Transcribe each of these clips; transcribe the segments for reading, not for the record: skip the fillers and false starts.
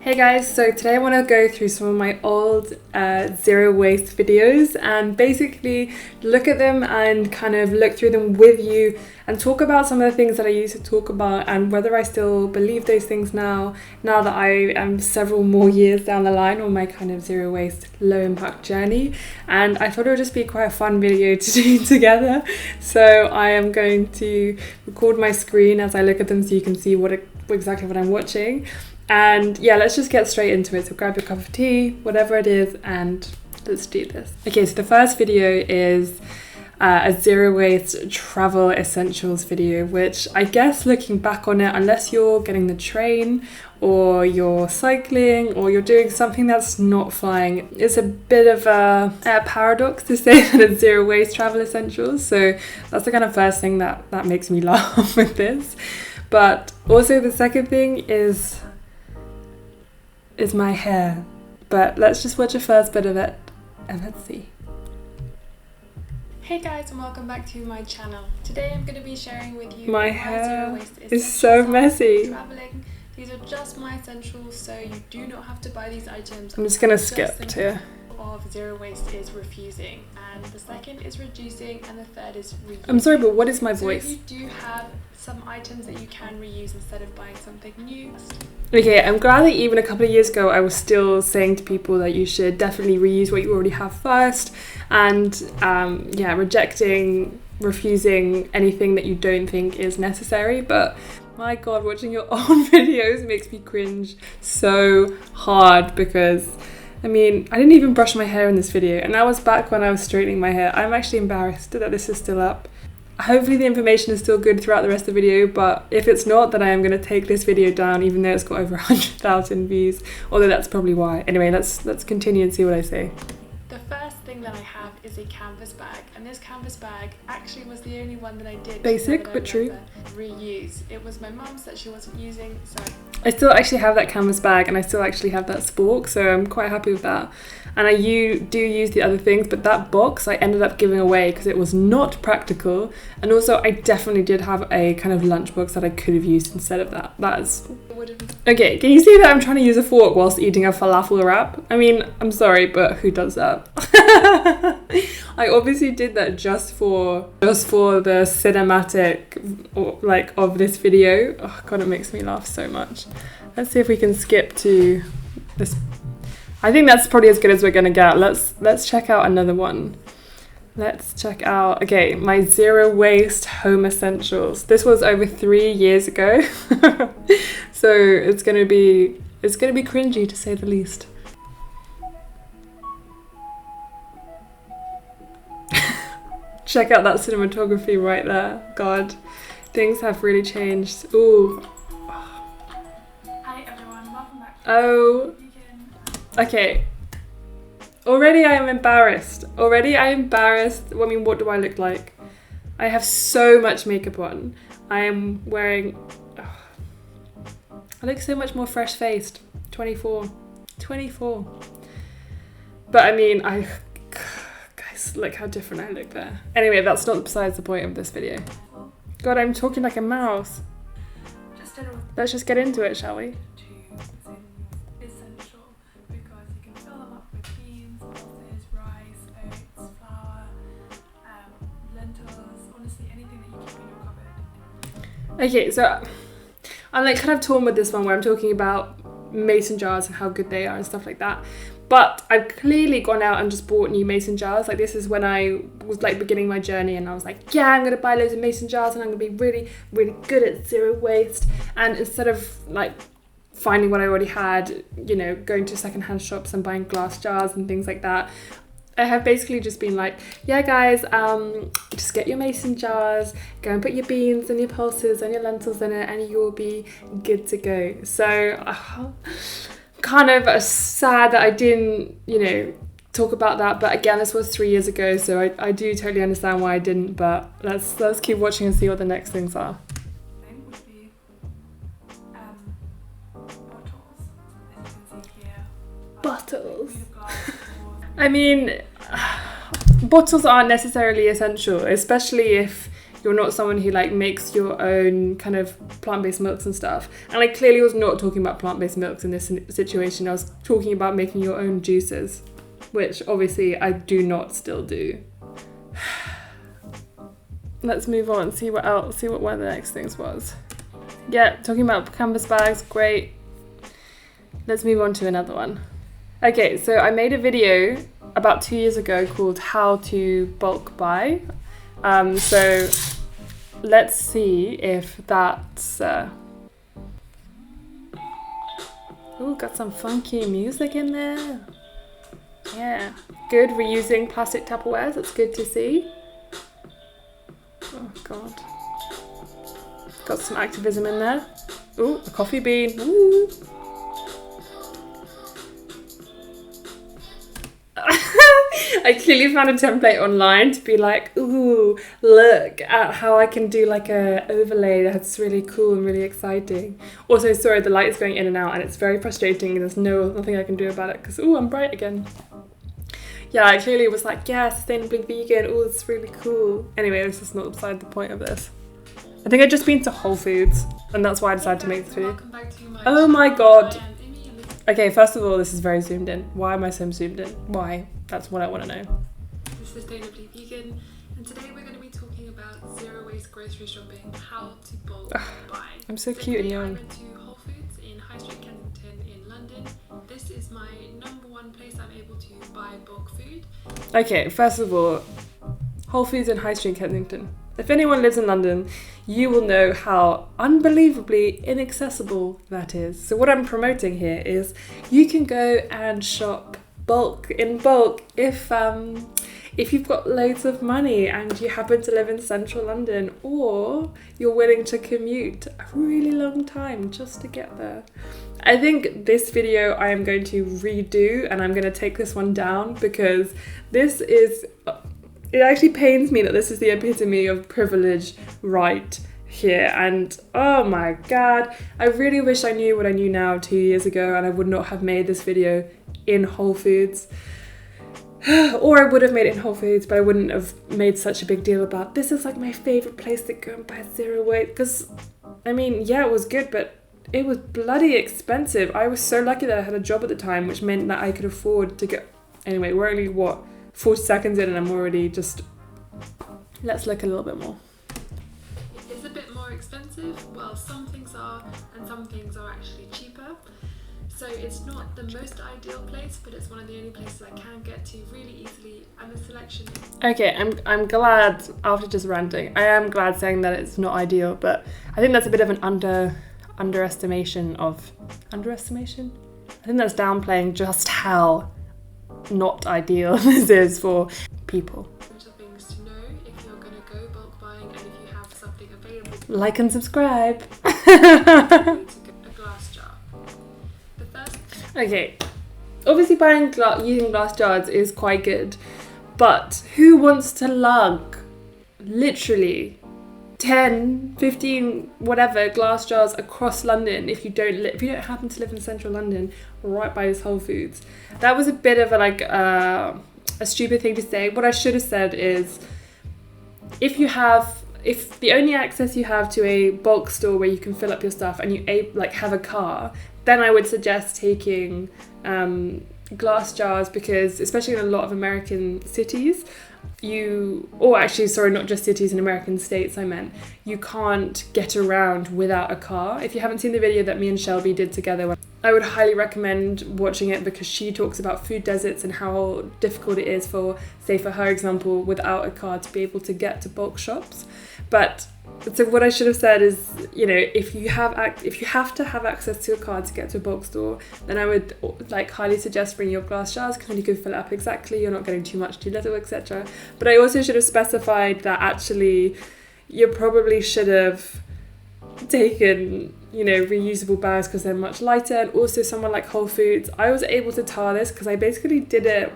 Hey guys, so today I want to go through some of my old zero waste videos and basically look at them and kind of look through them with you and talk about some of the things that I used to talk about and whether I still believe those things now that I am several more years down the line on my kind of zero waste, low impact journey. And I thought it would just be quite a fun video to do together. So I am going to record my screen as I look at them so you can see exactly what I'm watching. And yeah, let's just get straight into it. So grab your cup of tea, whatever it is, and let's do this. Okay, so the first video is a zero waste travel essentials video, which I guess looking back on it, unless you're getting the train or you're cycling or you're doing something that's not flying, it's a bit of a paradox to say that it's zero waste travel essentials. So that's the kind of first thing that makes me laugh with this. But also the second thing is my hair, but let's just watch the first bit of it and let's see. Hey guys, and welcome back to my channel. Today I'm going to be sharing with you my why hair zero waste is so messy. Traveling. These are just my essentials, so you do not have to buy these items. I'm just going to skip here. Of zero waste is refusing, and the second is reducing, and the third is reusing. I'm sorry, but what is my voice? So if you do have some items that you can reuse instead of buying something new. Okay, I'm glad that even a couple of years ago I was still saying to people that you should definitely reuse what you already have first, and refusing anything that you don't think is necessary. But my god, watching your own videos makes me cringe so hard because I mean, I didn't even brush my hair in this video, and that was back when I was straightening my hair. I'm actually embarrassed that this is still up. Hopefully the information is still good throughout the rest of the video, but if it's not, then I am going to take this video down even though it's got over 100,000 views, although that's probably why. Anyway, let's continue and see what I say. The first thing that I have is a canvas bag, and this canvas bag actually was the only one that I did. Basic but true. Reuse. It was my mum's that she wasn't using, so I still actually have that canvas bag and I still actually have that spork, so I'm quite happy with that. And I do use the other things, but that box I ended up giving away because it was not practical. And also I definitely did have a kind of lunchbox that I could have used instead of that. Okay, can you see that I'm trying to use a fork whilst eating a falafel wrap? I mean, I'm sorry, but who does that? I obviously did that just for the cinematic of this video. Oh god, it makes me laugh so much. Let's see if we can skip to this. I think that's probably as good as we're gonna get. Let's check out another one. Let's check out, okay, my zero waste home essentials. This was over 3 years ago. So it's gonna be cringy to say the least. Check out that cinematography right there. God, things have really changed. Ooh. Hi everyone, welcome back. Oh. Okay. Already I am embarrassed. I mean, what do I look like? I have so much makeup on. I am wearing... I look so much more fresh-faced. 24. But I mean, guys, look how different I look there. Anyway, that's not besides the point of this video. God, I'm talking like a mouse. Let's just get into it, shall we? Okay, so I'm kind of torn with this one where I'm talking about mason jars and how good they are and stuff like that. But I've clearly gone out and just bought new mason jars. This is when I was beginning my journey and I was like, yeah, I'm going to buy loads of mason jars and I'm going to be really, really good at zero waste. And instead of finding what I already had, going to secondhand shops and buying glass jars and things like that, I have basically just been like, yeah guys, just get your mason jars, go and put your beans and your pulses and your lentils in it and you'll be good to go. So kind of sad that I didn't, talk about that. But again, this was 3 years ago, so I do totally understand why I didn't. But let's keep watching and see what the next things are. Bottles. I mean, bottles aren't necessarily essential, especially if you're not someone who like makes your own kind of plant-based milks and stuff. And I clearly was not talking about plant-based milks in this situation. I was talking about making your own juices, which obviously I do not still do. Let's move on, see what one of the next things was. Yeah, talking about canvas bags, great. Let's move on to another one. Okay, so I made a video about 2 years ago called How to Bulk Buy. So let's see if that's... Ooh, got some funky music in there. Yeah, good. Reusing plastic Tupperwares, that's good to see. Oh God. Got some activism in there. Ooh, a coffee bean. Ooh. I clearly found a template online to be like, ooh, look at how I can do like a overlay that's really cool and really exciting. Also, sorry, the light is going in and out and it's very frustrating and there's nothing I can do about it because, ooh, I'm bright again. Yeah, I clearly was like, yeah, sustainably vegan, ooh, it's really cool. Anyway, this is not beside the point of this. I think I'd just been to Whole Foods and that's why I decided to make this video. Welcome back to my Oh channel. my God. I am Amy and this Okay, first of all, this is very zoomed in. Why am I so zoomed in? Why? That's what I want to know. is Sustainably Vegan, and today we're going to be talking about zero waste grocery shopping, how to bulk buy. I'm so cute and Today I young. went to Whole Foods in High Street, Kensington in London. This is my #1 place I'm able to buy bulk food. Okay, first of all, Whole Foods in High Street, Kensington. If anyone lives in London, you will know how unbelievably inaccessible that is. So what I'm promoting here is you can go and shop in bulk if you've got loads of money and you happen to live in central London, or you're willing to commute a really long time just to get there. I think this video I am going to redo and I'm going to take this one down because it actually pains me that this is the epitome of privilege right here. And oh my God, I really wish I knew what I knew now 2 years ago and I would not have made this video in Whole Foods. Or I would have made it in Whole Foods, but I wouldn't have made such a big deal about this is like my favourite place to go and buy zero waste. Because, I mean, yeah, it was good, but it was bloody expensive. I was so lucky that I had a job at the time, which meant that I could afford to go. Anyway, we're only, 40 seconds in and I'm already just... Let's look a little bit more. It is a bit more expensive. Well, some things are, and some things are actually cheaper. So it's not the most ideal place, but it's one of the only places I can get to really easily, and the selection. Okay, I'm glad, after just ranting, I am glad saying that it's not ideal, but I think that's a bit of an underestimation? I think that's downplaying just how not ideal this is for people. Things to know if you're going to go bulk buying and if you have something available. Like and subscribe. A glass jar. The first. Okay, obviously using glass jars is quite good, but who wants to lug literally 10, 15, whatever glass jars across London if you don't happen to live in central London right by this Whole Foods? That was a bit of a stupid thing to say. What I should have said is if the only access you have to a bulk store where you can fill up your stuff and you have a car, then I would suggest taking glass jars, because especially in a lot of American cities, not just cities, in American states I meant, you can't get around without a car. If you haven't seen the video that me and Shelby did together, I would highly recommend watching it because she talks about food deserts and how difficult it is for her example, without a car to be able to get to bulk shops. But so what I should have said is, if you have to have access to a car to get to a bulk store, then I would highly suggest bringing your glass jars, because then you can fill it up exactly. You're not getting too much, too little, etc. But I also should have specified that actually you probably should have taken reusable bags because they're much lighter. And also someone like Whole Foods, I was able to tar this because I basically did it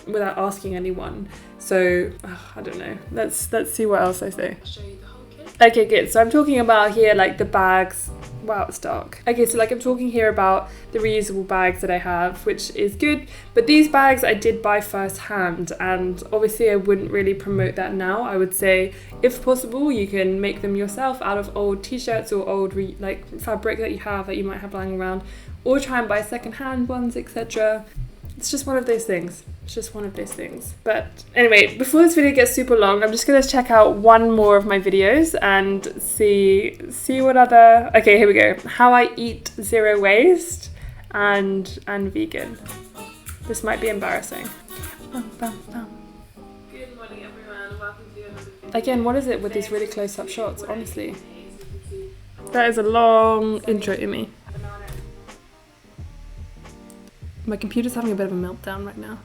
without asking anyone. So I don't know. Let's see what else I say. I'll show you the whole kit. Okay, good. So I'm talking about here the bags, Wow, it's dark. Okay, so like I'm talking here about the reusable bags that I have, which is good, but these bags I did buy firsthand, and obviously I wouldn't really promote that now. I would say, if possible, you can make them yourself out of old t-shirts or old like fabric that you might have lying around, or try and buy second-hand ones, etc. It's just one of those things. It's just one of those things. But anyway, before this video gets super long, I'm just going to check out one more of my videos and see what other... Okay, here we go. How I eat zero waste and vegan. This might be embarrassing. Good morning, everyone. Welcome to another video. Again, what is it with these really close-up shots, honestly? That is a long intro to me. My computer's having a bit of a meltdown right now.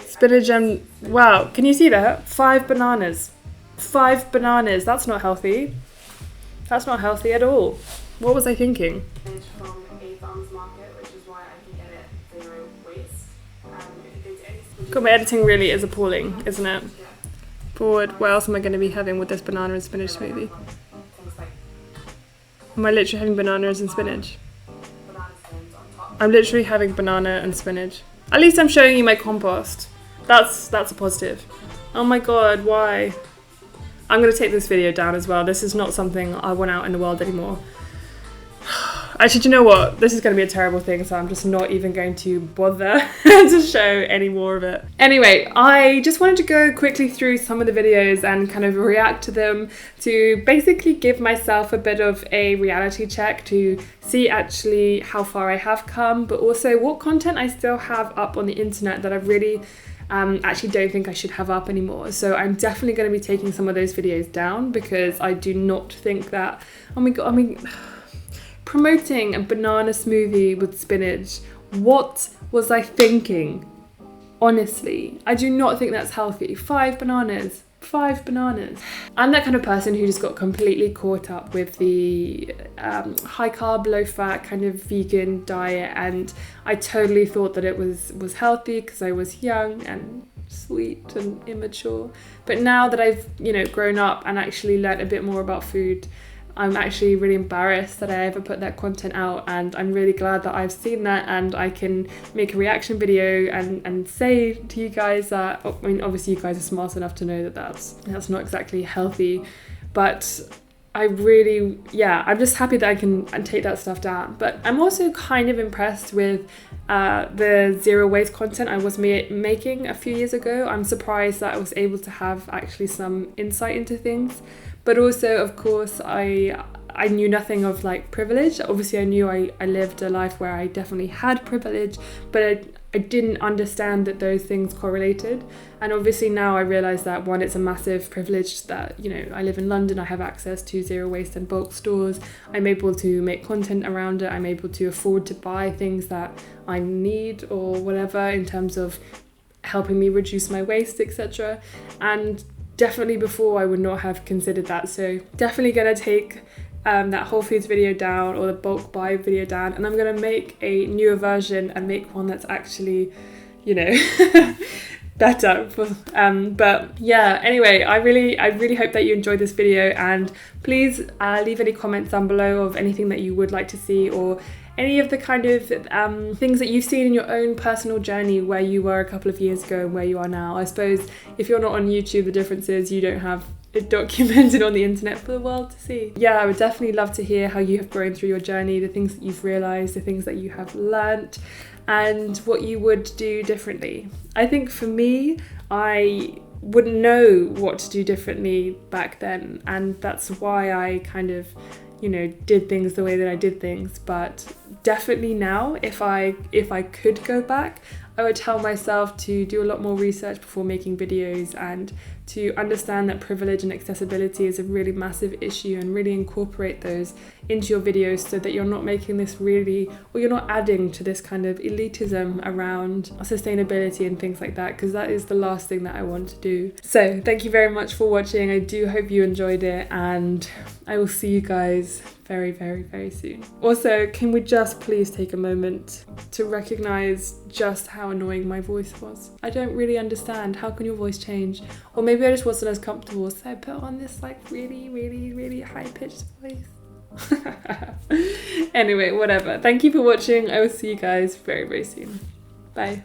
Spinach and... Wow, can you see that? 5 bananas. 5 bananas. That's not healthy. That's not healthy at all. What was I thinking? From a farmer's market, which is why I can get it zero waste. If you go to any... God, my editing really is appalling, isn't it? Forward. What else am I going to be having with this banana and spinach smoothie? Am I literally having bananas and spinach? I'm literally having banana and spinach. At least I'm showing you my compost. That's a positive. Oh my god, why? I'm going to take this video down as well. This is not something I want out in the world anymore. Actually, do you know what? This is going to be a terrible thing, so I'm just not even going to bother to show any more of it. Anyway, I just wanted to go quickly through some of the videos and kind of react to them to basically give myself a bit of a reality check to see actually how far I have come, but also what content I still have up on the internet that I really actually don't think I should have up anymore. So I'm definitely going to be taking some of those videos down because I do not think that, oh my god, I mean... Promoting a banana smoothie with spinach. What was I thinking? Honestly, I do not think that's healthy. 5 bananas. 5 bananas. I'm that kind of person who just got completely caught up with the high carb, low fat kind of vegan diet, and I totally thought that it was healthy because I was young and sweet and immature. But now that I've, grown up and actually learnt a bit more about food, I'm actually really embarrassed that I ever put that content out, and I'm really glad that I've seen that and I can make a reaction video and say to you guys that, I mean, obviously you guys are smart enough to know that that's not exactly healthy, but I really, I'm just happy that I can take that stuff down. But I'm also kind of impressed with the zero waste content I was making a few years ago. I'm surprised that I was able to have actually some insight into things. But also, of course, I knew nothing of like privilege. Obviously, I knew I lived a life where I definitely had privilege, but I didn't understand that those things correlated. And obviously now I realise that, one, it's a massive privilege that, I live in London, I have access to zero waste and bulk stores. I'm able to make content around it. I'm able to afford to buy things that I need or whatever in terms of helping me reduce my waste, etc. And definitely before I would not have considered that. So definitely gonna take that Whole Foods video down or the bulk buy video down, and I'm gonna make a newer version and make one that's actually, better. But yeah, anyway, I really hope that you enjoyed this video, and please leave any comments down below of anything that you would like to see, or any of the kind of things that you've seen in your own personal journey where you were a couple of years ago and where you are now. I suppose if you're not on YouTube, the difference is you don't have it documented on the internet for the world to see. Yeah, I would definitely love to hear how you have grown through your journey, the things that you've realised, the things that you have learnt, and what you would do differently. I think for me, I wouldn't know what to do differently back then, and that's why I kind of did things the way that I did things. But definitely now, if I could go back, I would tell myself to do a lot more research before making videos, and to understand that privilege and accessibility is a really massive issue, and really incorporate those into your videos so that you're not making this really, or you're not adding to this kind of elitism around sustainability and things like that, because that is the last thing that I want to do. So thank you very much for watching. I do hope you enjoyed it, and I will see you guys very, very, very soon. Also, can we just please take a moment to recognize just how annoying my voice was? I don't really understand. How can your voice change? Or maybe I just wasn't as comfortable, so I put on this like really, really, really high-pitched voice. Anyway, whatever. Thank you for watching. I will see you guys very, very soon. Bye.